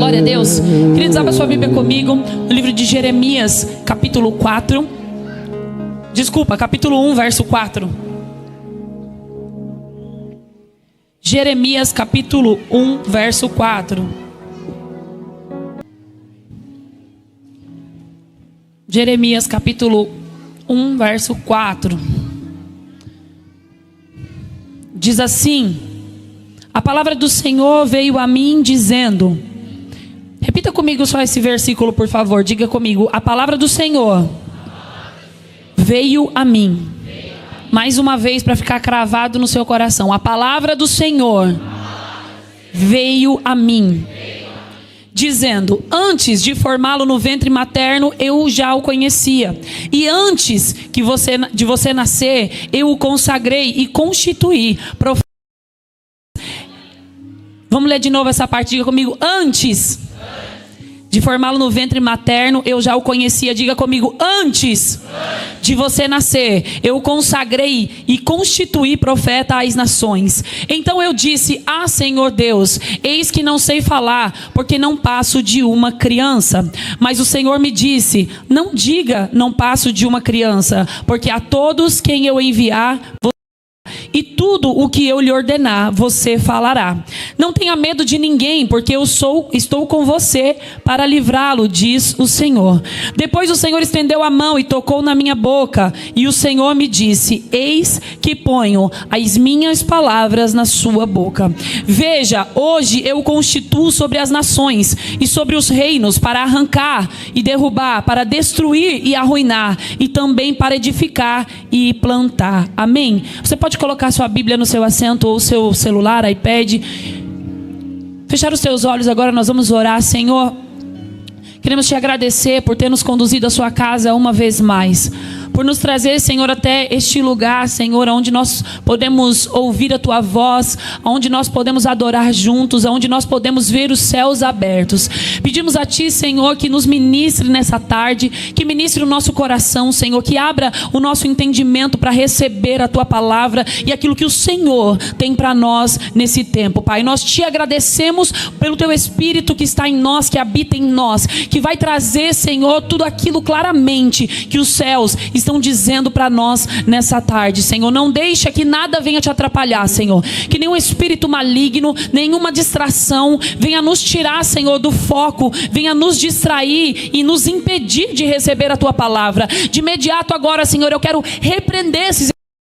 Glória a Deus. Queridos, abra sua Bíblia comigo no livro de Jeremias, capítulo 4. Desculpa, capítulo 1, verso 4. Jeremias, capítulo 1, verso 4. Jeremias, capítulo 1, verso 4. Diz assim: a palavra do Senhor veio a mim dizendo... Repita comigo só esse versículo, por favor. Diga comigo: a palavra do Senhor veio a mim. Mais uma vez, para ficar cravado no seu coração. A palavra do Senhor veio a mim, dizendo: antes de formá-lo no ventre materno, eu já o conhecia. E antes de você nascer, eu o consagrei e constituí profeta. Vamos ler de novo essa parte, diga comigo: antes de formá-lo no ventre materno, eu já o conhecia. Diga comigo: antes de você nascer, eu o consagrei e constituí profeta às nações. Então eu disse: ah, Senhor Deus, eis que não sei falar, porque não passo de uma criança. Mas o Senhor me disse: não diga não passo de uma criança, porque a todos quem eu enviar, e tudo o que eu lhe ordenar, você falará. Não tenha medo de ninguém, porque estou com você para livrá-lo, diz o Senhor. Depois o Senhor estendeu a mão e tocou na minha boca, e o Senhor me disse: eis que ponho as minhas palavras na sua boca. Veja, hoje eu constituo sobre as nações e sobre os reinos, para arrancar e derrubar, para destruir e arruinar, e também para edificar e plantar. Amém? Você pode colocar sua Bíblia no seu assento, ou seu celular, iPad. Fechar os seus olhos agora, nós vamos orar. Senhor, queremos te agradecer por ter nos conduzido à sua casa uma vez mais, por nos trazer, Senhor, até este lugar, Senhor, onde nós podemos ouvir a Tua voz, onde nós podemos adorar juntos, onde nós podemos ver os céus abertos. Pedimos a Ti, Senhor, que nos ministre nessa tarde, que ministre o nosso coração, Senhor, que abra o nosso entendimento para receber a Tua palavra e aquilo que o Senhor tem para nós nesse tempo, Pai. Nós Te agradecemos pelo Teu Espírito que está em nós, que habita em nós, que vai trazer, Senhor, tudo aquilo claramente que os céus estão dizendo para nós nessa tarde, Senhor. Não deixa que nada venha te atrapalhar, Senhor. Que nenhum espírito maligno, nenhuma distração venha nos tirar, Senhor, do foco, venha nos distrair e nos impedir de receber a Tua palavra. De imediato agora, Senhor, eu quero repreender esses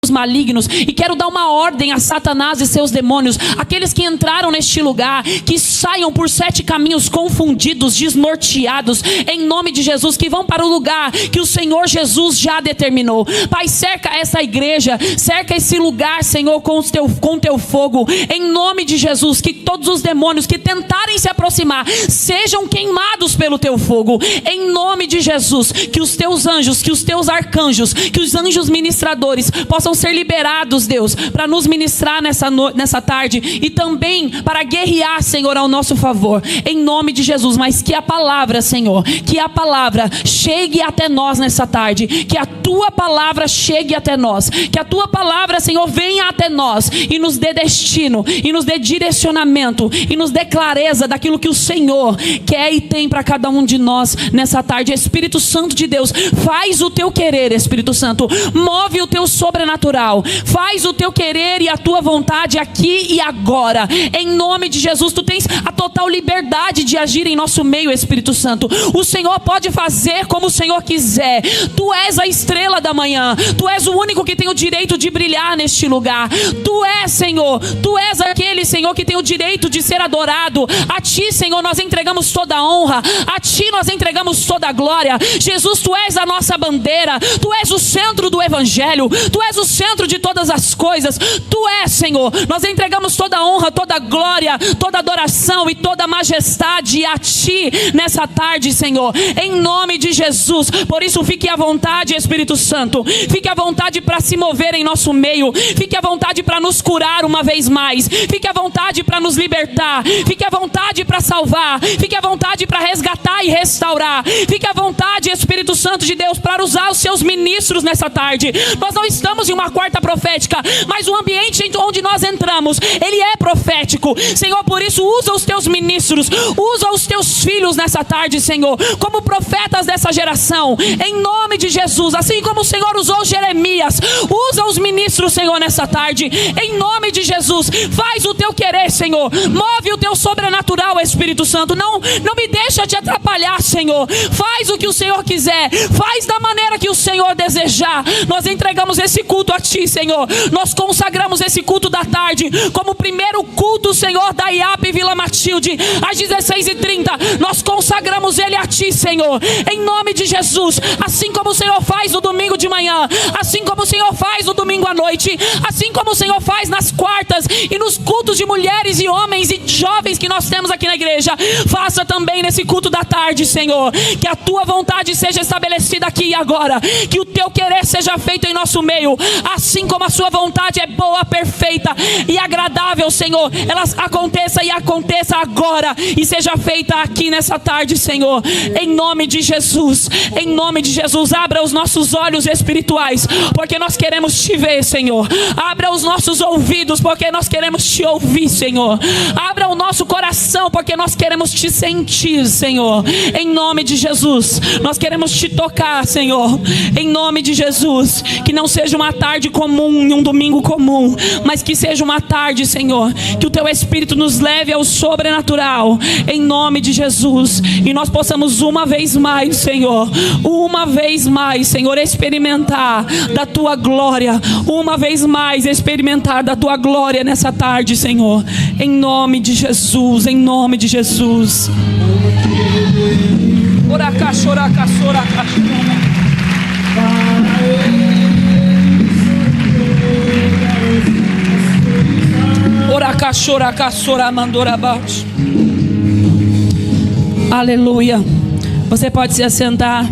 malignos e quero dar uma ordem a Satanás e seus demônios, aqueles que entraram neste lugar, que saiam por 7 caminhos confundidos, desnorteados, em nome de Jesus, que vão para o lugar que o Senhor Jesus já determinou. Pai, cerca essa igreja, cerca esse lugar, Senhor, com teu fogo, em nome de Jesus. Que todos os demônios que tentarem se aproximar sejam queimados pelo teu fogo, em nome de Jesus. Que os teus anjos, que os teus arcanjos, que os anjos ministradores possam ser liberados, Deus, para nos ministrar nessa tarde e também para guerrear, Senhor, ao nosso favor, em nome de Jesus. Mas que a palavra, Senhor, que a palavra chegue até nós nessa tarde, que a Tua palavra chegue até nós, que a Tua palavra, Senhor, venha até nós e nos dê destino, e nos dê direcionamento, e nos dê clareza daquilo que o Senhor quer e tem para cada um de nós nessa tarde. Espírito Santo de Deus, faz o Teu querer, Espírito Santo, move o Teu sobrenatural, faz o Teu querer e a Tua vontade aqui e agora, em nome de Jesus. Tu tens a total liberdade de agir em nosso meio, Espírito Santo. O Senhor pode fazer como o Senhor quiser. Tu és a estrela da manhã, Tu és o único que tem o direito de brilhar neste lugar. Tu és, Senhor, Tu és aquele, Senhor, que tem o direito de ser adorado. A Ti, Senhor, nós entregamos toda a honra, a Ti nós entregamos toda a glória. Jesus, Tu és a nossa bandeira, Tu és o centro do Evangelho, Tu és o centro de todas as coisas. Tu és, Senhor. Nós entregamos toda a honra, toda a glória, toda a adoração e toda a majestade a Ti nessa tarde, Senhor, em nome de Jesus. Por isso, fique à vontade, Espírito Santo. Fique à vontade para se mover em nosso meio. Fique à vontade para nos curar uma vez mais. Fique à vontade para nos libertar. Fique à vontade para salvar. Fique à vontade para resgatar e restaurar. Fique à vontade, Espírito Santo de Deus, para usar os Seus ministros nessa tarde. Nós não estamos em uma uma quarta profética, mas o ambiente onde nós entramos, ele é profético. Senhor, por isso usa os teus ministros, usa os teus filhos nessa tarde, Senhor, como profetas dessa geração, em nome de Jesus. Assim como o Senhor usou Jeremias, usa os ministros, Senhor, nessa tarde, em nome de Jesus. Faz o teu querer, Senhor, move o teu sobrenatural, Espírito Santo. Não me deixa te atrapalhar, Senhor. Faz o que o Senhor quiser, faz da maneira que o Senhor desejar. Nós entregamos esse culto a Ti, Senhor. Nós consagramos esse culto da tarde como o primeiro culto, Senhor, da IAP Vila Matilde, às 16h30. Nós consagramos ele a Ti, Senhor, em nome de Jesus. Assim como o Senhor faz no domingo de manhã, assim como o Senhor faz no domingo à noite, assim como o Senhor faz nas quartas e nos cultos de mulheres e homens e jovens que nós temos aqui na igreja, faça também nesse culto da tarde, Senhor. Que a Tua vontade seja estabelecida aqui e agora, que o Teu querer seja feito em nosso meio, assim como a Sua vontade é boa, perfeita e agradável, Senhor. Ela aconteça e aconteça agora e seja feita aqui nessa tarde, Senhor, em nome de Jesus. Em nome de Jesus, abra os nossos olhos espirituais, porque nós queremos Te ver, Senhor. Abra os nossos ouvidos, porque nós queremos Te ouvir, Senhor. Abra o nosso coração, porque nós queremos Te sentir, Senhor, em nome de Jesus. Nós queremos Te tocar, Senhor, em nome de Jesus. Que não seja uma tarde comum, um domingo comum, mas que seja uma tarde, Senhor, que o Teu Espírito nos leve ao sobrenatural, em nome de Jesus. E nós possamos uma vez mais, Senhor, uma vez mais, Senhor, experimentar da Tua glória, uma vez mais experimentar da Tua glória nessa tarde, Senhor, em nome de Jesus, em nome de Jesus. Aleluia. Você pode se assentar.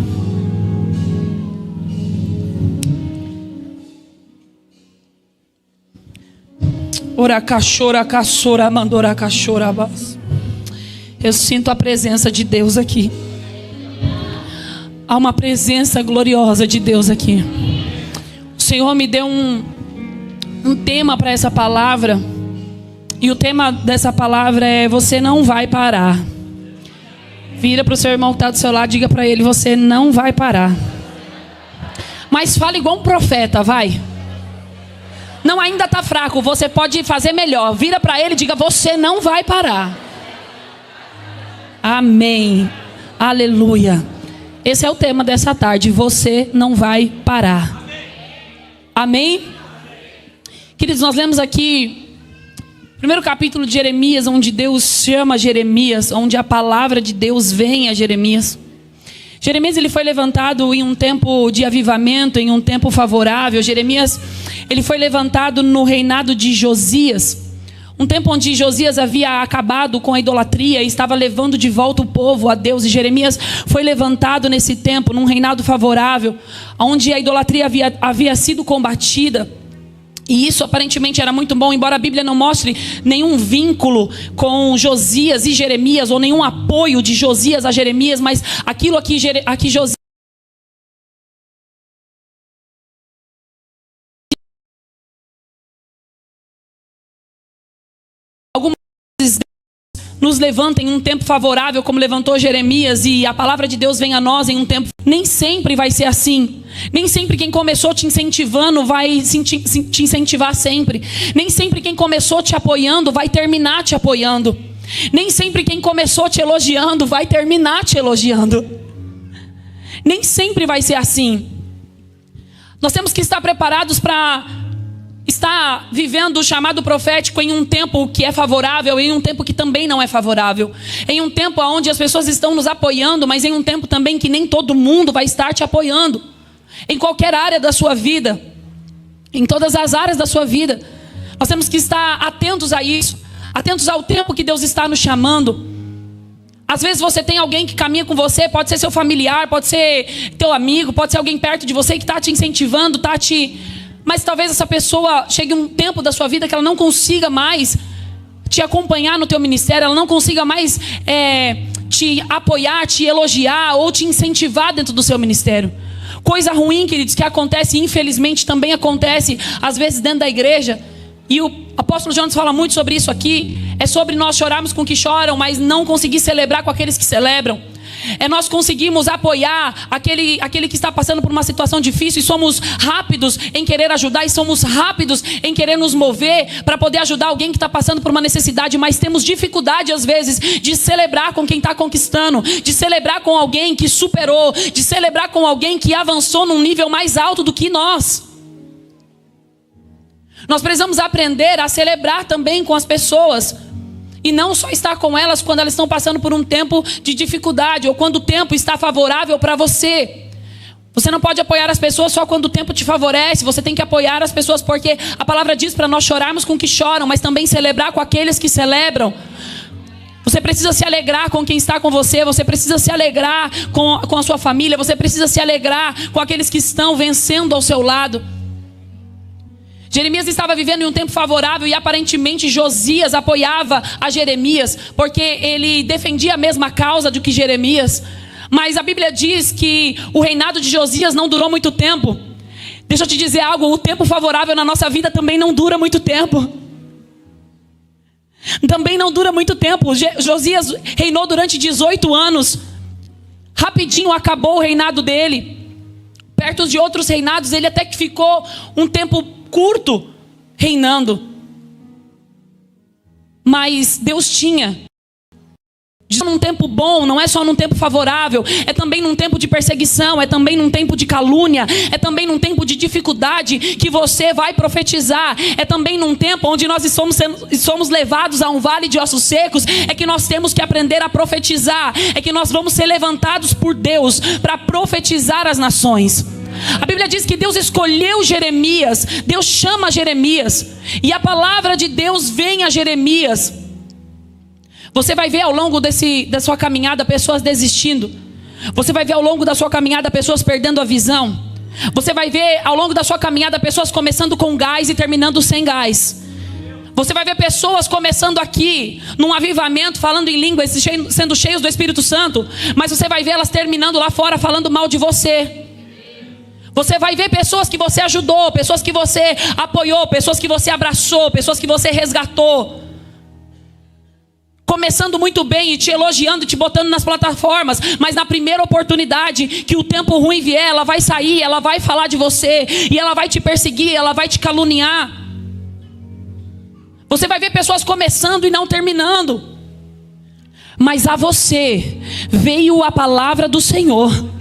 Eu sinto a presença de Deus aqui. Há uma presença gloriosa de Deus aqui. O Senhor me deu um tema para essa palavra. E o tema dessa palavra é: você não vai parar. Vira para o seu irmão que está do seu lado, diga para ele: você não vai parar. Mas fala igual um profeta, vai. Não, ainda está fraco, você pode fazer melhor. Vira para ele e diga: você não vai parar. Amém. Aleluia. Esse é o tema dessa tarde: você não vai parar. Amém? Queridos, nós lemos aqui primeiro capítulo de Jeremias, onde Deus chama Jeremias, onde a palavra de Deus vem a Jeremias. Jeremias, ele foi levantado em um tempo de avivamento, em um tempo favorável. Jeremias, ele foi levantado no reinado de Josias, um tempo onde Josias havia acabado com a idolatria e estava levando de volta o povo a Deus. E Jeremias foi levantado nesse tempo, num reinado favorável, onde a idolatria havia sido combatida. E isso aparentemente era muito bom, embora a Bíblia não mostre nenhum vínculo com Josias e Jeremias, ou nenhum apoio de Josias a Jeremias, mas aquilo aqui Josias algumas vezes nos levanta em um tempo favorável, como levantou Jeremias, e a palavra de Deus vem a nós em um tempo. Nem sempre vai ser assim. Nem sempre quem começou te incentivando vai te incentivar sempre. Nem sempre quem começou te apoiando vai terminar te apoiando. Nem sempre quem começou te elogiando vai terminar te elogiando. Nem sempre vai ser assim. Nós temos que estar preparados para está vivendo o chamado profético em um tempo que é favorável e em um tempo que também não é favorável. Em um tempo onde as pessoas estão nos apoiando, mas em um tempo também que nem todo mundo vai estar te apoiando. Em qualquer área da sua vida, em todas as áreas da sua vida, nós temos que estar atentos a isso, atentos ao tempo que Deus está nos chamando. Às vezes você tem alguém que caminha com você, pode ser seu familiar, pode ser teu amigo, pode ser alguém perto de você que está te incentivando, mas talvez essa pessoa chegue um tempo da sua vida que ela não consiga mais te acompanhar no teu ministério, ela não consiga mais te apoiar, te elogiar ou te incentivar dentro do seu ministério. Coisa ruim, queridos, que acontece, infelizmente também acontece às vezes dentro da igreja. E o apóstolo Jonas fala muito sobre isso aqui. É sobre nós chorarmos com os que choram, mas não conseguir celebrar com aqueles que celebram. É nós conseguirmos apoiar aquele que está passando por uma situação difícil, e somos rápidos em querer ajudar, e somos rápidos em querer nos mover para poder ajudar alguém que está passando por uma necessidade, mas temos dificuldade às vezes de celebrar com quem está conquistando, de celebrar com alguém que superou, de celebrar com alguém que avançou num nível mais alto do que nós. Nós precisamos aprender a celebrar também com as pessoas, e não só estar com elas quando elas estão passando por um tempo de dificuldade, ou quando o tempo está favorável para você. Você não pode apoiar as pessoas só quando o tempo te favorece. Você tem que apoiar as pessoas, porque a palavra diz para nós chorarmos com os que choram, mas também celebrar com aqueles que celebram. Você precisa se alegrar com quem está com você. Você precisa se alegrar com a sua família. Você precisa se alegrar com aqueles que estão vencendo ao seu lado. Jeremias estava vivendo em um tempo favorável, e aparentemente Josias apoiava a Jeremias, porque ele defendia a mesma causa do que Jeremias. Mas a Bíblia diz que o reinado de Josias não durou muito tempo. Deixa eu te dizer algo: o tempo favorável na nossa vida também não dura muito tempo. Também não dura muito tempo. Josias reinou durante 18 anos. Rapidinho acabou o reinado dele. Perto de outros reinados, ele até que ficou um tempo curto reinando. Mas Deus tinha, num tempo bom, não é só num tempo favorável, é também num tempo de perseguição, é também num tempo de calúnia, é também num tempo de dificuldade que você vai profetizar, é também num tempo onde nós somos levados a um vale de ossos secos, é que nós temos que aprender a profetizar, é que nós vamos ser levantados por Deus para profetizar as nações. A Bíblia diz que Deus escolheu Jeremias, Deus chama Jeremias, e a palavra de Deus vem a Jeremias. Você vai ver ao longo da sua caminhada pessoas desistindo. Você vai ver ao longo da sua caminhada pessoas perdendo a visão. Você vai ver ao longo da sua caminhada pessoas começando com gás e terminando sem gás. Você vai ver pessoas começando aqui num avivamento, falando em línguas, sendo cheios do Espírito Santo, mas você vai ver elas terminando lá fora falando mal de você. Você vai ver pessoas que você ajudou, pessoas que você apoiou, pessoas que você abraçou, pessoas que você resgatou, começando muito bem e te elogiando, te botando nas plataformas, mas na primeira oportunidade que o tempo ruim vier, ela vai sair, ela vai falar de você, e ela vai te perseguir, ela vai te caluniar. Você vai ver pessoas começando e não terminando, mas a você veio a palavra do Senhor.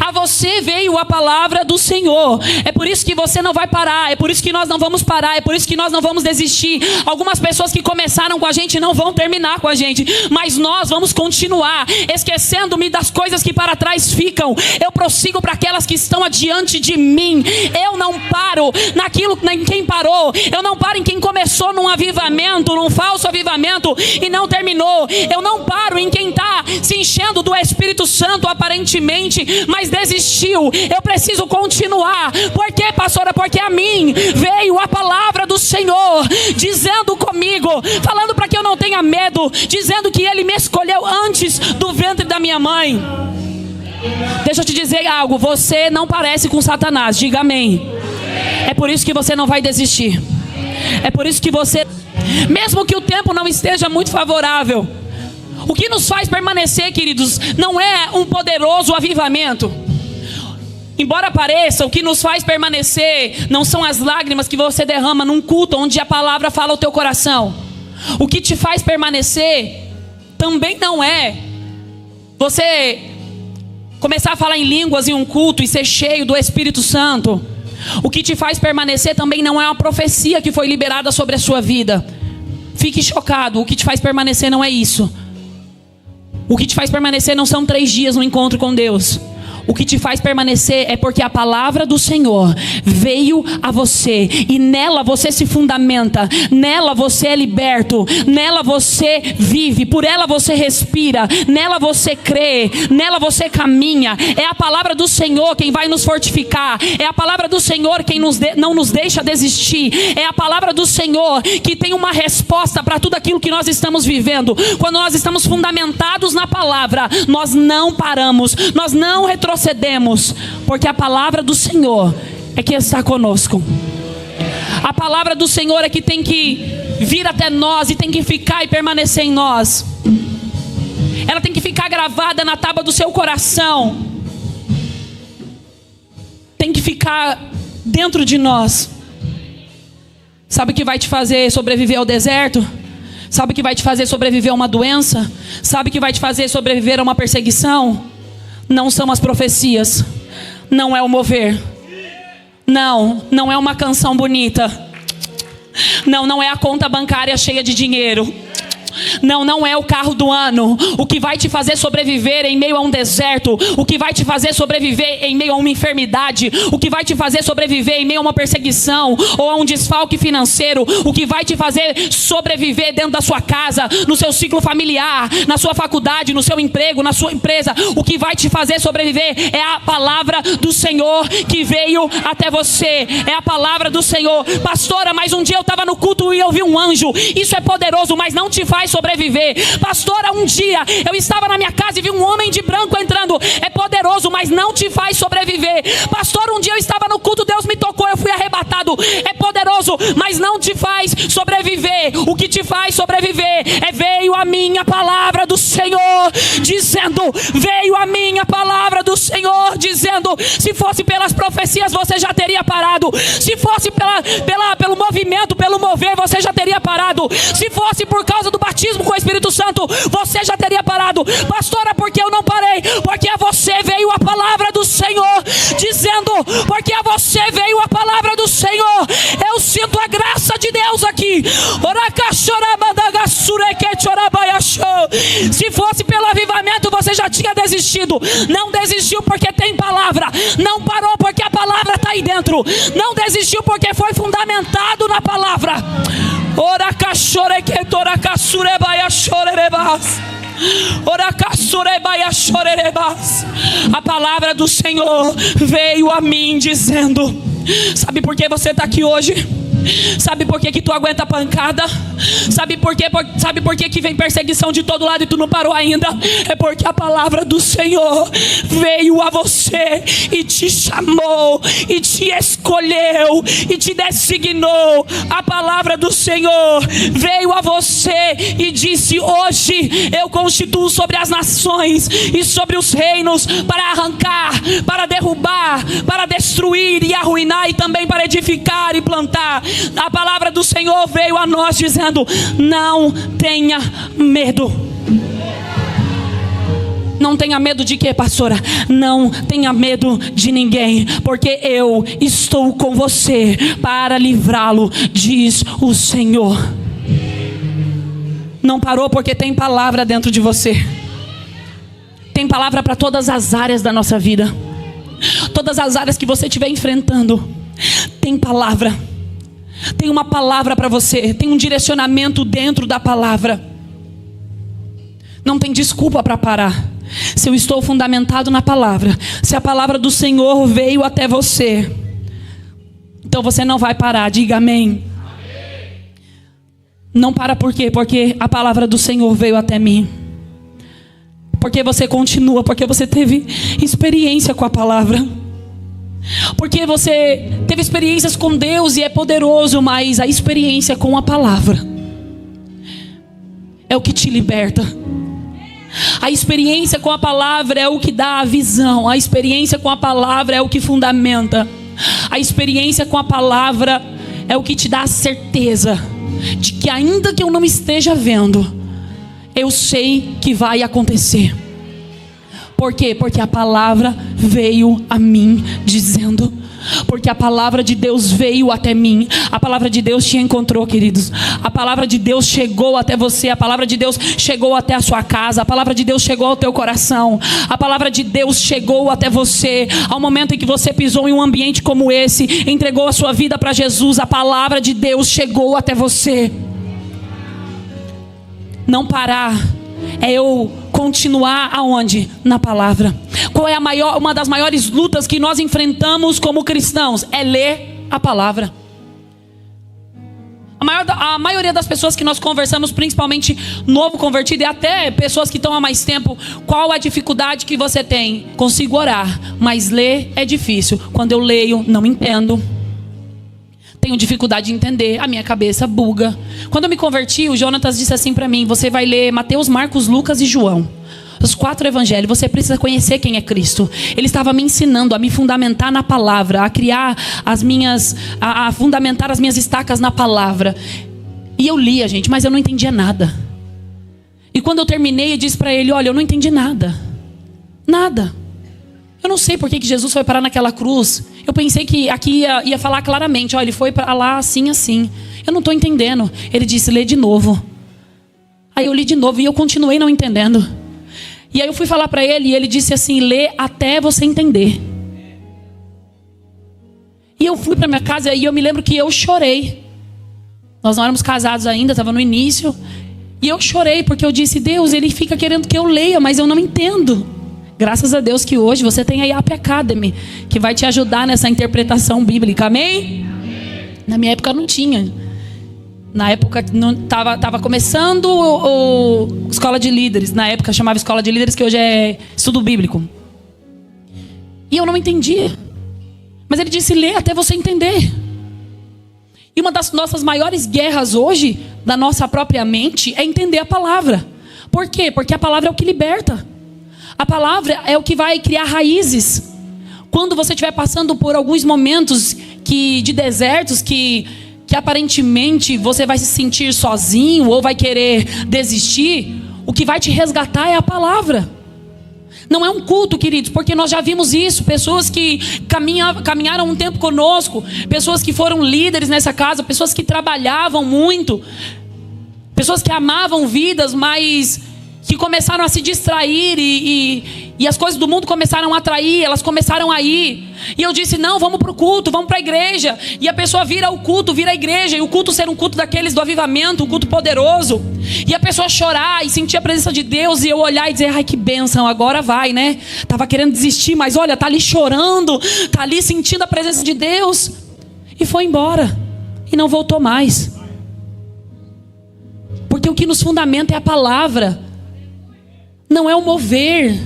A você veio a palavra do Senhor. É por isso que você não vai parar. É por isso que nós não vamos parar. É por isso que nós não vamos desistir. Algumas pessoas que começaram com a gente não vão terminar com a gente, mas nós vamos continuar. Esquecendo-me das coisas que para trás ficam, eu prossigo para aquelas que estão adiante de mim. Eu não paro naquilo em quem parou. Eu não paro em quem começou num avivamento, num falso avivamento, e não terminou. Eu não paro em quem está se enchendo do Espírito Santo aparentemente, mas desistiu. Eu preciso continuar. Por quê, pastora? Porque a mim veio a palavra do Senhor, dizendo comigo, falando para que eu não tenha medo, dizendo que Ele me escolheu antes do ventre da minha mãe. Deixa eu te dizer algo: você não parece com Satanás. Diga amém. É por isso que você não vai desistir. É por isso que você, mesmo que o tempo não esteja muito favorável, o que nos faz permanecer, queridos, não é um poderoso avivamento. Embora pareça, o que nos faz permanecer não são as lágrimas que você derrama num culto onde a palavra fala ao teu coração. O que te faz permanecer também não é você começar a falar em línguas em um culto e ser cheio do Espírito Santo. O que te faz permanecer também não é uma profecia que foi liberada sobre a sua vida. Fique chocado, o que te faz permanecer não é isso. O que te faz permanecer não são 3 dias no encontro com Deus. O que te faz permanecer é porque a palavra do Senhor veio a você, e nela você se fundamenta, nela você é liberto, nela você vive, por ela você respira, nela você crê, nela você caminha. É a palavra do Senhor quem vai nos fortificar, é a palavra do Senhor quem não nos deixa desistir, é a palavra do Senhor que tem uma resposta para tudo aquilo que nós estamos vivendo. Quando nós estamos fundamentados na palavra, nós não paramos, nós não retrocedemos, retrocedemos, porque a palavra do Senhor é que está conosco. A palavra do Senhor é que tem que vir até nós e tem que ficar e permanecer em nós. Ela tem que ficar gravada na tábua do seu coração. Tem que ficar dentro de nós. Sabe o que vai te fazer sobreviver ao deserto? Sabe o que vai te fazer sobreviver a uma doença? Sabe o que vai te fazer sobreviver a uma perseguição? Não são as profecias. Não é o mover. Não é uma canção bonita. Não é a conta bancária cheia de dinheiro. Não é o carro do ano. O que vai te fazer sobreviver em meio a um deserto, o que vai te fazer sobreviver em meio a uma enfermidade, o que vai te fazer sobreviver em meio a uma perseguição ou a um desfalque financeiro, o que vai te fazer sobreviver dentro da sua casa, no seu ciclo familiar, na sua faculdade, no seu emprego, na sua empresa, o que vai te fazer sobreviver é a palavra do Senhor que veio até você. É a palavra do Senhor. Pastora, mas um dia eu estava no culto e eu vi um anjo. Isso é poderoso, mas não te faz sobreviver. Pastora, um dia eu estava na minha casa e vi um homem de branco entrando. É poderoso, mas não te faz sobreviver. Pastor, um dia eu estava no culto, Deus me tocou, eu fui arrebatado. É poderoso, mas não te faz sobreviver. O que te faz sobreviver é: veio a minha palavra do Senhor dizendo, veio a minha palavra do Senhor dizendo. Se fosse pelas profecias, você já teria parado. Se fosse pelo movimento, pelo mover, você já teria parado. Se fosse por causa do batismo com o Espírito Santo, você já teria parado. Pastora, por que eu não parei? Porque a você veio a palavra do Senhor dizendo, porque a você veio a palavra do Senhor. Eu sinto a graça de Deus aqui. Se fosse pelo avivamento, você já tinha desistido. Não desistiu porque tem palavra. Não parou porque a palavra está aí dentro. Não desistiu porque foi fundamentado na palavra. A palavra do Senhor veio a mim dizendo. Sabe por que você está aqui hoje? Sabe por que tu aguenta pancada? Sabe por que que vem perseguição de todo lado e tu não parou ainda? É porque a palavra do Senhor veio a você e te chamou, e te escolheu, e te designou. A palavra do Senhor veio a você e disse: hoje eu constituo sobre as nações e sobre os reinos para arrancar, para derrubar, para destruir e arruinar, e também para edificar e plantar. A palavra do Senhor veio a nós dizendo: não tenha medo. Não tenha medo de quê, pastora? Não tenha medo de ninguém, porque eu estou com você para livrá-lo, diz o Senhor. Não parou porque tem palavra dentro de você. Tem palavra para todas as áreas da nossa vida. Todas as áreas que você estiver enfrentando, tem palavra. Tem uma palavra para você. Tem um direcionamento dentro da palavra. Não tem desculpa para parar. Se eu estou fundamentado na palavra, se a palavra do Senhor veio até você, então você não vai parar. Diga amém. Não para por quê? Porque a palavra do Senhor veio até mim. Porque você continua, porque você teve experiência com a palavra. Porque você teve experiências com Deus e é poderoso, mas a experiência com a palavra é o que te liberta. A experiência com a palavra é o que dá a visão. A experiência com a palavra é o que fundamenta. A experiência com a palavra é o que te dá a certeza de que, ainda que eu não esteja vendo, eu sei que vai acontecer. Por quê? Porque a palavra veio a mim dizendo. Porque a palavra de Deus veio até mim. A palavra de Deus te encontrou, queridos. A palavra de Deus chegou até você. A palavra de Deus chegou até a sua casa. A palavra de Deus chegou ao teu coração. A palavra de Deus chegou até você. Ao momento em que você pisou em um ambiente como esse, entregou a sua vida para Jesus, a palavra de Deus chegou até você. Não parar é eu continuar aonde? Na palavra. Qual é uma das maiores lutas que nós enfrentamos como cristãos? É ler a palavra. A maioria das pessoas que nós conversamos, principalmente novo convertido e até pessoas que estão há mais tempo, qual a dificuldade que você tem? Consigo orar, mas ler é difícil. Quando eu leio, não entendo. Tenho dificuldade de entender, a minha cabeça buga. Quando eu me converti, o Jonatas disse assim para mim: você vai ler Mateus, Marcos, Lucas e João, os 4 evangelhos. Você precisa conhecer quem é Cristo. Ele estava me ensinando a me fundamentar na palavra, a criar a fundamentar as minhas estacas na palavra. E eu lia, gente, mas eu não entendia nada. E quando eu terminei, eu disse para ele: olha, eu não entendi nada. Nada. Eu não sei por que Jesus foi parar naquela cruz. Eu pensei que aqui ia falar claramente: olha, ele foi para lá assim, assim. Eu não estou entendendo. Ele disse: lê de novo. Aí eu li de novo e eu continuei não entendendo. E aí eu fui falar para ele e ele disse assim: lê até você entender. E eu fui para minha casa e eu me lembro que eu chorei. Nós não éramos casados ainda, estava no início. E eu chorei porque eu disse: Deus, ele fica querendo que eu leia, mas eu não entendo. Graças a Deus que hoje você tem a IAP Academy, que vai te ajudar nessa interpretação bíblica, amém? Na minha época não tinha. Na época não tava começando o Escola de Líderes. Na época chamava Escola de Líderes, que hoje é Estudo Bíblico. E eu não entendia. Mas ele disse: lê até você entender. E uma das nossas maiores guerras hoje, da nossa própria mente, é entender a palavra. Por quê? Porque a palavra é o que liberta. A palavra é o que vai criar raízes. Quando você estiver passando por alguns momentos de desertos, que aparentemente você vai se sentir sozinho ou vai querer desistir, o que vai te resgatar é a palavra. Não é um culto, queridos, porque nós já vimos isso. Pessoas que caminharam um tempo conosco, pessoas que foram líderes nessa casa, pessoas que trabalhavam muito, pessoas que amavam vidas, mas que começaram a se distrair e as coisas do mundo começaram a atrair, elas começaram a ir. E eu disse: não, vamos para o culto, vamos para a igreja. E a pessoa vira o culto, vira a igreja. E o culto ser um culto daqueles do avivamento, um culto poderoso. E a pessoa chorar e sentir a presença de Deus. E eu olhar e dizer: ai, que bênção, agora vai, né? Tava querendo desistir, mas olha, tá ali chorando, tá ali sentindo a presença de Deus. E foi embora. E não voltou mais. Porque o que nos fundamenta é a palavra. Não é o mover.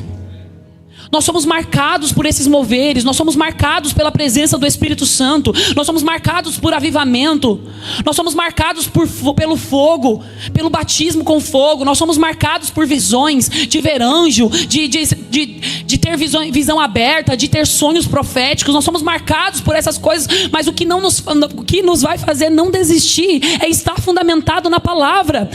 Nós somos marcados por esses moveres. Nós somos marcados pela presença do Espírito Santo. Nós somos marcados por avivamento. Nós somos marcados pelo fogo, pelo batismo com fogo. Nós somos marcados por visões, de ver anjo, de ter visão aberta, de ter sonhos proféticos. Nós somos marcados por essas coisas. Mas o que nos vai fazer não desistir é estar fundamentado na palavra.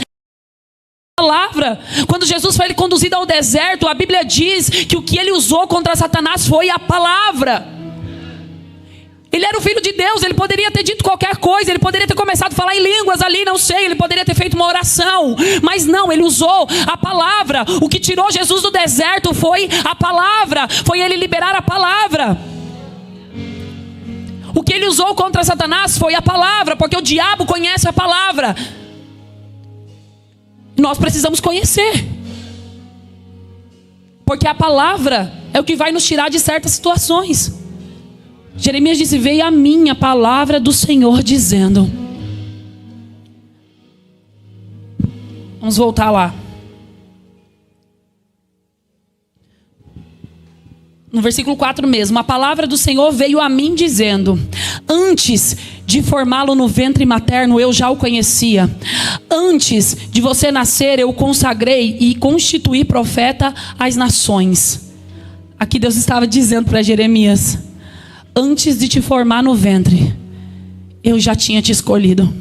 Palavra. Quando Jesus foi conduzido ao deserto, a Bíblia diz que o que ele usou contra Satanás foi a palavra. Ele era o filho de Deus, ele poderia ter dito qualquer coisa, ele poderia ter começado a falar em línguas ali, não sei, ele poderia ter feito uma oração, mas não, ele usou a palavra. O que tirou Jesus do deserto foi a palavra, foi ele liberar a palavra. O que ele usou contra Satanás foi a palavra, porque o diabo conhece a palavra. Nós precisamos conhecer, porque a palavra é o que vai nos tirar de certas situações. Jeremias disse: veio a mim a palavra do Senhor dizendo. Vamos voltar lá. No versículo 4 mesmo: a palavra do Senhor veio a mim dizendo: antes de formá-lo no ventre materno, eu já o conhecia. Antes de você nascer, eu o consagrei e constituí profeta às nações. Aqui Deus estava dizendo para Jeremias: antes de te formar no ventre, eu já tinha te escolhido.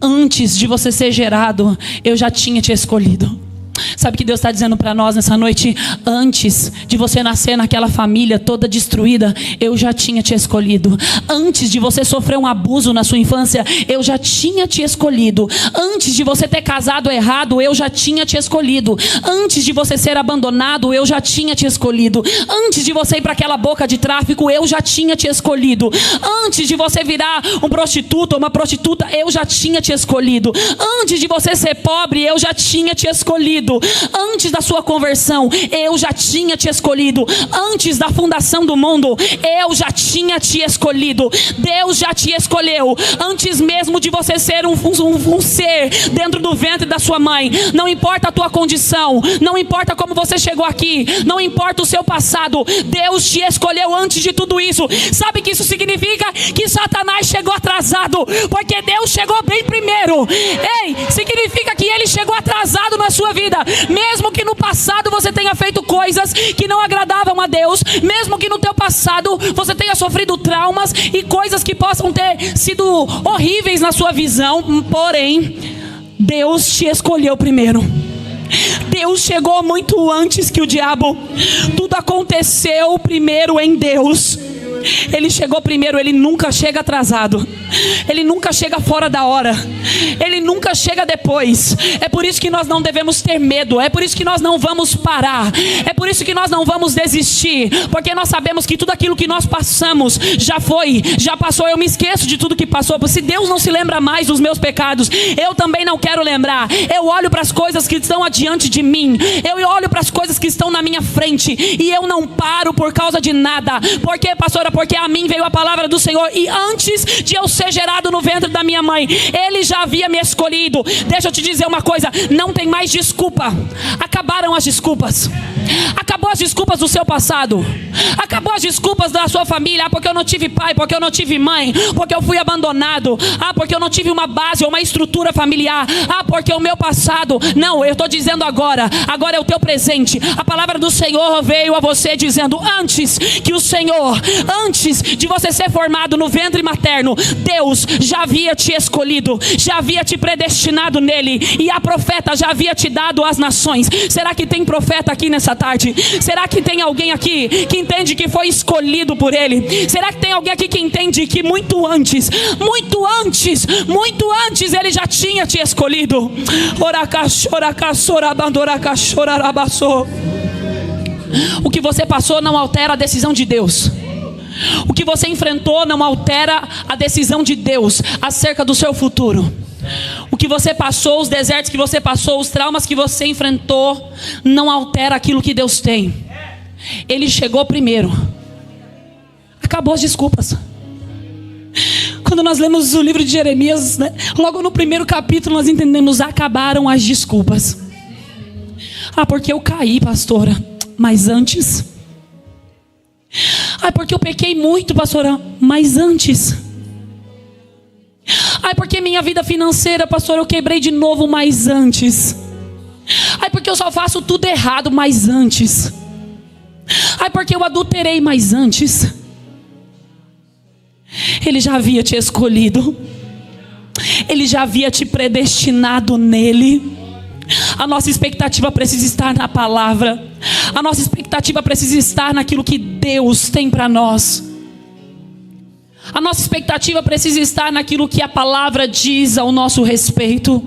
Antes de você ser gerado, eu já tinha te escolhido. Sabe o que Deus está dizendo para nós nessa noite? Antes de você nascer naquela família toda destruída, eu já tinha te escolhido. Antes de você sofrer um abuso na sua infância, eu já tinha te escolhido. Antes de você ter casado errado, eu já tinha te escolhido. Antes de você ser abandonado, eu já tinha te escolhido. Antes de você ir para aquela boca de tráfico, eu já tinha te escolhido. Antes de você virar um prostituto ou uma prostituta, eu já tinha te escolhido. Antes de você ser pobre, eu já tinha te escolhido. Antes da sua conversão, eu já tinha te escolhido. Antes da fundação do mundo, eu já tinha te escolhido. Deus já te escolheu. Antes mesmo de você ser um ser dentro do ventre da sua mãe. Não importa a tua condição, não importa como você chegou aqui, não importa o seu passado, Deus te escolheu antes de tudo isso. Sabe o que isso significa? Que Satanás chegou atrasado, porque Deus chegou bem primeiro. Ei, significa que Ele chegou atrasado na sua vida. Mesmo que no passado você tenha feito coisas que não agradavam a Deus, mesmo que no teu passado você tenha sofrido traumas e coisas que possam ter sido horríveis na sua visão, porém Deus te escolheu primeiro. Deus chegou muito antes que o diabo. Tudo aconteceu primeiro em Deus. Ele chegou primeiro, Ele nunca chega atrasado. Ele nunca chega fora da hora. Ele nunca chega depois. É por isso que nós não devemos ter medo. É por isso que nós não vamos parar. É por isso que nós não vamos desistir. Porque nós sabemos que tudo aquilo que nós passamos já foi, já passou. Eu me esqueço de tudo que passou. Se Deus não se lembra mais dos meus pecados, eu também não quero lembrar. Eu olho para as coisas que estão adiante de mim. Eu olho para as coisas que estão na minha frente. E eu não paro por causa de nada. Por quê, pastora? Porque a mim veio a palavra do Senhor. E antes de eu ser gerado no ventre da minha mãe, Ele já havia me escolhido. Deixa eu te dizer uma coisa: não tem mais desculpa. Acabaram as desculpas. Acabou as desculpas do seu passado. Acabou as desculpas da sua família. Ah, porque eu não tive pai, porque eu não tive mãe, porque eu fui abandonado. Ah, porque eu não tive uma base ou uma estrutura familiar. Ah, porque o meu passado. Não, eu estou dizendo agora. Agora é o teu presente. A palavra do Senhor veio a você dizendo: antes que o Senhor, antes de você ser formado no ventre materno, Deus já havia te escolhido, já havia te predestinado nele. E a profeta já havia te dado as nações. Será que tem profeta aqui nessa tarde? Será que tem alguém aqui que entende que foi escolhido por Ele? Será que tem alguém aqui que entende que muito antes Ele já tinha te escolhido? O que você passou não altera a decisão de Deus. O que você enfrentou não altera a decisão de Deus acerca do seu futuro. O que você passou, os desertos que você passou, os traumas que você enfrentou, não altera aquilo que Deus tem. Ele chegou primeiro. Acabou as desculpas. Quando nós lemos o livro de Jeremias, né, logo no primeiro capítulo nós entendemos: acabaram as desculpas. Ah, porque eu caí, pastora, mas antes. Ai, porque eu pequei muito, pastora, mas antes. Ai, porque minha vida financeira, pastora, eu quebrei de novo, mas antes. Ai, porque eu só faço tudo errado, mas antes. Ai, porque eu adulterei, mas antes. Ele já havia te escolhido. Ele já havia te predestinado nele. A nossa expectativa precisa estar na palavra. A nossa expectativa precisa estar naquilo que Deus tem para nós. A nossa expectativa precisa estar naquilo que a palavra diz ao nosso respeito.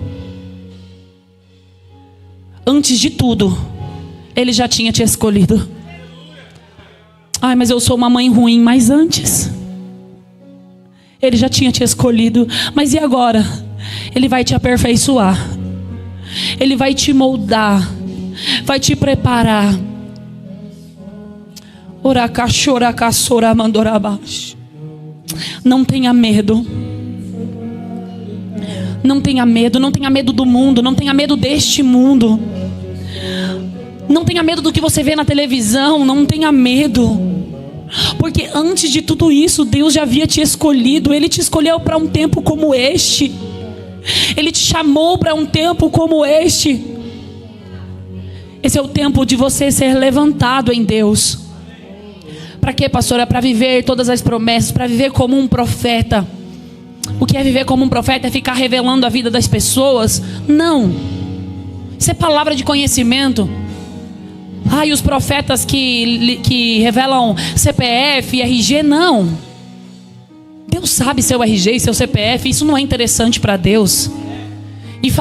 Antes de tudo, Ele já tinha te escolhido. Ai, mas eu sou uma mãe ruim. Mas antes, Ele já tinha te escolhido. Mas e agora? Ele vai te aperfeiçoar. Ele vai te moldar. Vai te preparar. Não tenha medo. Não tenha medo. Não tenha medo do mundo. Não tenha medo deste mundo. Não tenha medo do que você vê na televisão. Não tenha medo. Porque antes de tudo isso, Deus já havia te escolhido. Ele te escolheu para um tempo como este. Ele te chamou para um tempo como este. Esse é o tempo de você ser levantado em Deus. Para quê, pastora? Para viver todas as promessas, para viver como um profeta. O que é viver como um profeta? É ficar revelando a vida das pessoas? Não. Isso é palavra de conhecimento. Ah, e os profetas que revelam CPF, RG? Não. Deus sabe seu RG e seu CPF. Isso não é interessante para Deus. E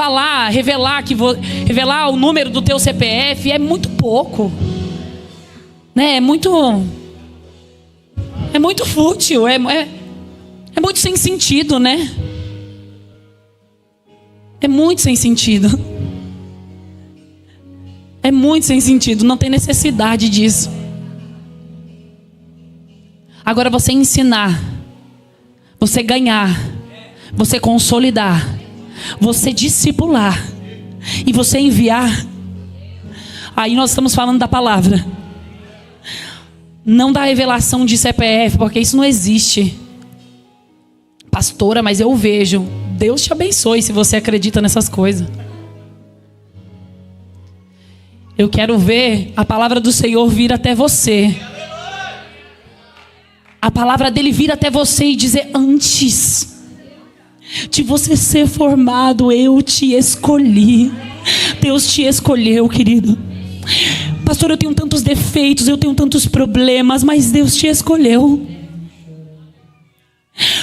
revelar o número do teu CPF é muito pouco, né? É muito fútil, é muito sem sentido, né? É muito sem sentido. É muito sem sentido, não tem necessidade disso. Agora você ensinar, você ganhar, você consolidar, você discipular e você enviar, aí nós estamos falando da palavra. Não da revelação de CPF, porque isso não existe. Pastora, mas eu vejo. Deus te abençoe se você acredita nessas coisas. Eu quero ver a palavra do Senhor vir até você. A palavra dele vir até você e dizer: antes de você ser formado, eu te escolhi. Deus te escolheu, querido. Pastor, eu tenho tantos defeitos, eu tenho tantos problemas, mas Deus te escolheu.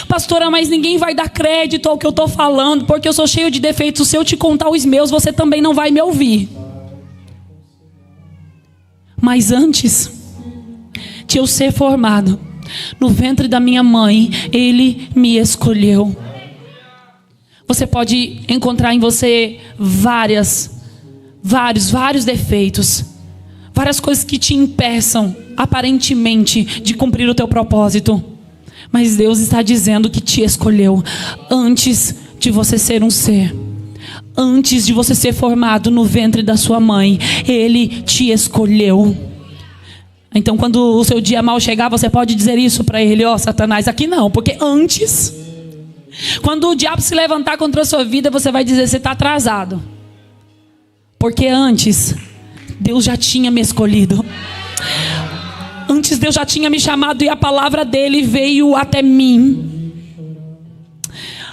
Pastora, mas ninguém vai dar crédito ao que eu estou falando, porque eu sou cheio de defeitos. Se eu te contar os meus, você também não vai me ouvir. Mas antes de eu ser formado no ventre da minha mãe, Ele me escolheu. Você pode encontrar em você vários defeitos, várias coisas que te impeçam, aparentemente, de cumprir o teu propósito. Mas Deus está dizendo que te escolheu antes de você ser um ser. Antes de você ser formado no ventre da sua mãe, Ele te escolheu. Então quando o seu dia mal chegar, você pode dizer isso para Ele: ó, Satanás, aqui não, porque antes, quando o diabo se levantar contra a sua vida, você vai dizer: você está atrasado, porque antes Deus já tinha me escolhido. Antes Deus já tinha me chamado, e a palavra dele veio até mim.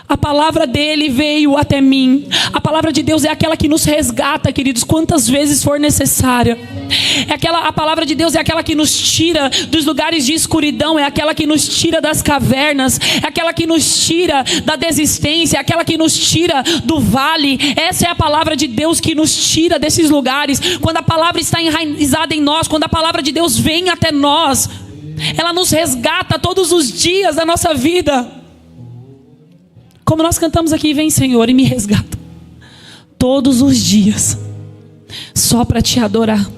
A palavra dele veio até mim. A palavra de Deus é aquela que nos resgata, queridos, quantas vezes for necessária. A palavra de Deus é aquela que nos tira dos lugares de escuridão, é aquela que nos tira das cavernas, é aquela que nos tira da desistência, é aquela que nos tira do vale. Essa é a palavra de Deus que nos tira desses lugares. Quando a palavra está enraizada em nós, quando a palavra de Deus vem até nós, ela nos resgata todos os dias da nossa vida. Como nós cantamos aqui: vem Senhor e me resgata todos os dias, só para te adorar,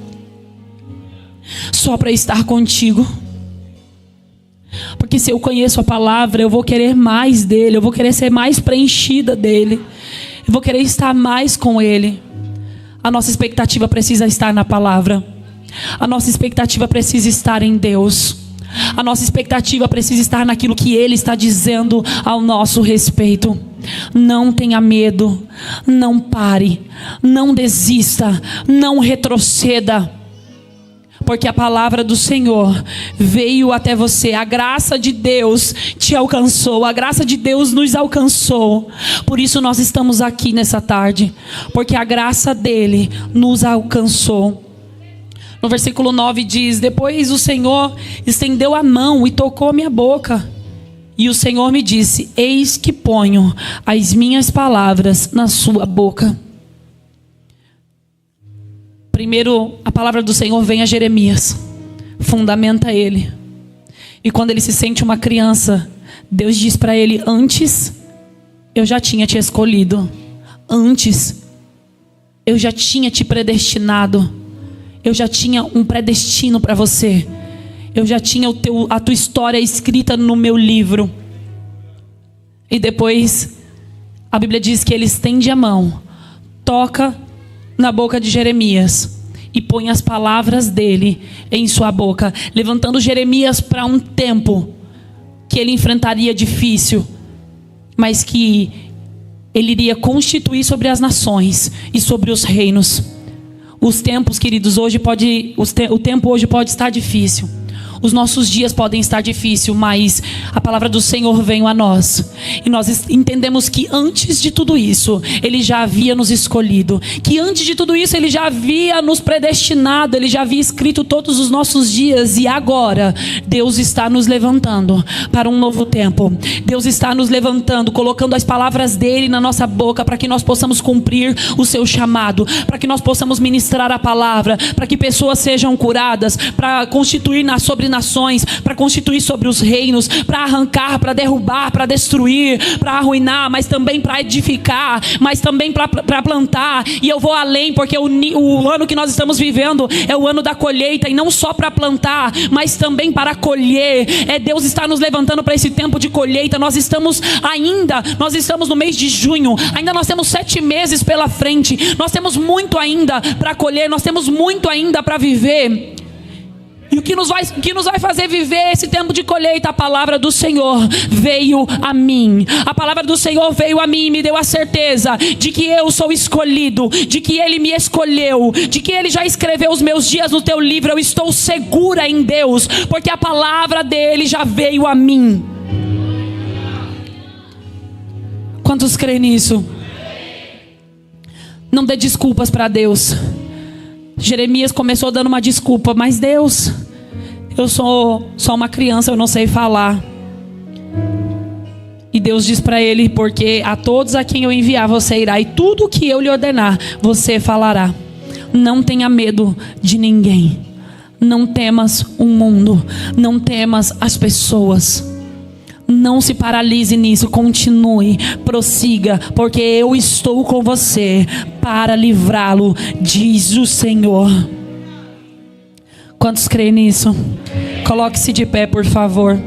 só para estar contigo. Porque se eu conheço a palavra, eu vou querer mais dele, eu vou querer ser mais preenchida dele, eu vou querer estar mais com ele. A nossa expectativa precisa estar na palavra, a nossa expectativa precisa estar em Deus. A nossa expectativa precisa estar naquilo que Ele está dizendo ao nosso respeito. Não tenha medo, não pare, não desista, não retroceda, porque a palavra do Senhor veio até você. A graça de Deus te alcançou, a graça de Deus nos alcançou. Por isso nós estamos aqui nessa tarde, porque a graça dele nos alcançou. No versículo 9 diz: depois o Senhor estendeu a mão e tocou minha boca. E o Senhor me disse: eis que ponho as minhas palavras na sua boca. Primeiro, a palavra do Senhor vem a Jeremias, fundamenta ele. E quando ele se sente uma criança, Deus diz para ele: antes eu já tinha te escolhido, antes eu já tinha te predestinado. Eu já tinha um predestino para você. Eu já tinha a tua história escrita no meu livro. E depois a Bíblia diz que ele estende a mão, toca na boca de Jeremias e põe as palavras dele em sua boca, levantando Jeremias para um tempo que ele enfrentaria difícil, mas que ele iria constituir sobre as nações e sobre os reinos. Os tempos, queridos, o tempo hoje pode estar difícil. Os nossos dias podem estar difíceis, mas a palavra do Senhor veio a nós. E nós entendemos que antes de tudo isso, Ele já havia nos escolhido. Que antes de tudo isso, Ele já havia nos predestinado. Ele já havia escrito todos os nossos dias. E agora, Deus está nos levantando para um novo tempo. Deus está nos levantando, colocando as palavras dEle na nossa boca, para que nós possamos cumprir o seu chamado, para que nós possamos ministrar a palavra, para que pessoas sejam curadas, para constituir sobre sobre nações, para constituir sobre os reinos, para arrancar, para derrubar, para destruir, para arruinar, mas também para edificar, mas também para plantar. E eu vou além, porque o ano que nós estamos vivendo é o ano da colheita, e não só para plantar, mas também para colher. Deus está nos levantando para esse tempo de colheita. Nós estamos no mês de junho, ainda nós temos 7 meses pela frente, nós temos muito ainda para colher, nós temos muito ainda para viver. E o que nos vai fazer viver esse tempo de colheita? A palavra do Senhor veio a mim. A palavra do Senhor veio a mim e me deu a certeza de que eu sou escolhido, de que Ele me escolheu, de que Ele já escreveu os meus dias no teu livro. Eu estou segura em Deus, porque a palavra dEle já veio a mim. Quantos creem nisso? Não dê desculpas para Deus. Jeremias começou dando uma desculpa: mas Deus, eu sou só uma criança, eu não sei falar. E Deus diz para ele: porque a todos a quem eu enviar você irá, e tudo o que eu lhe ordenar você falará. Não tenha medo de ninguém. Não temas o mundo, não temas as pessoas. Não se paralise nisso, continue, prossiga, porque eu estou com você para livrá-lo, diz o Senhor. Quantos creem nisso? Coloque-se de pé, por favor.